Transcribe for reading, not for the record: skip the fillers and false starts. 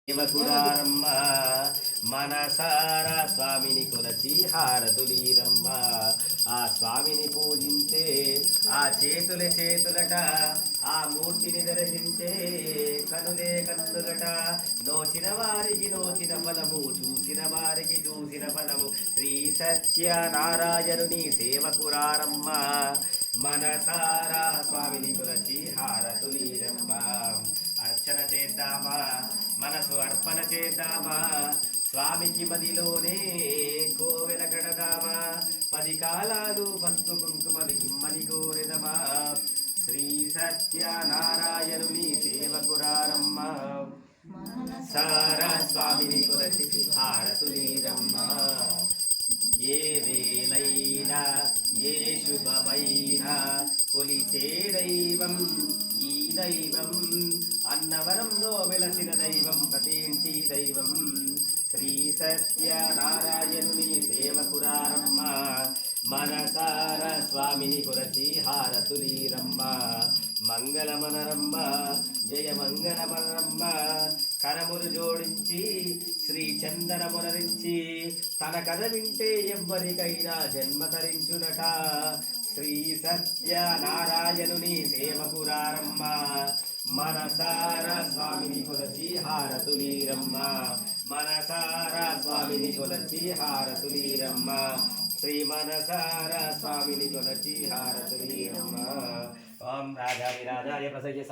దేవకురారమ్మ మనసారా స్వామిని కొలచి హారతులీరమ్మ. ఆ స్వామిని పూజించే ఆ చేతులట, ఆ మూర్తిని దర్శించే కనులే కన్నులట. నోచిన వారికి నోచిన ఫలము, చూసిన వారికి చూసిన ఫలము. శ్రీ సత్యనారాయణుని సేవకురారమ్మ మనసారా స్వామిని కొలచి హారతులీరమ్మ. అర్చన చేద్దామా, మనసు అర్పణ చేద్దామా, స్వామికి మదిలోనే కోవెల కడదామా. 10 కాలాలు పసుపు కుంకుమలు ఇమ్మని కోరెదమా. శ్రీ సత్యనారాయణుని సేవకురారమ్మ సారా స్వామిని కొలచి హారతులీరమ్మ. ఏ వేళైనా ఏ శుభమైనా కొలిచే దైవం ఈ దైవం. అన్నవరంలో వెలసిన దైవం, ప్రతి ఇంటి దైవం. శ్రీ సత్యనారాయణుని సేవకురారమ్మ మనసార స్వామిని కొలచి హారతులీరమ్మ. మంగళమనరమ్మ జయ మంగళమనరమ్మ. కరములు జోడించి శ్రీ చందనమునరించి, తన కథ వింటే ఎవ్వరికైనా జన్మ తరించునట. శ్రీ సత్యనారాయణుని సేవకురారమ్మ మనసారా స్వామిని కొలచి హారతులీరమ్మ. మనసారా స్వామిని కొలచి హారతులీరమ్మ. శ్రీ మనసారా స్వామిని కొలచి హారతులీరమ్మ. ఓం రాజాది రాజాయ ప్రసయ్య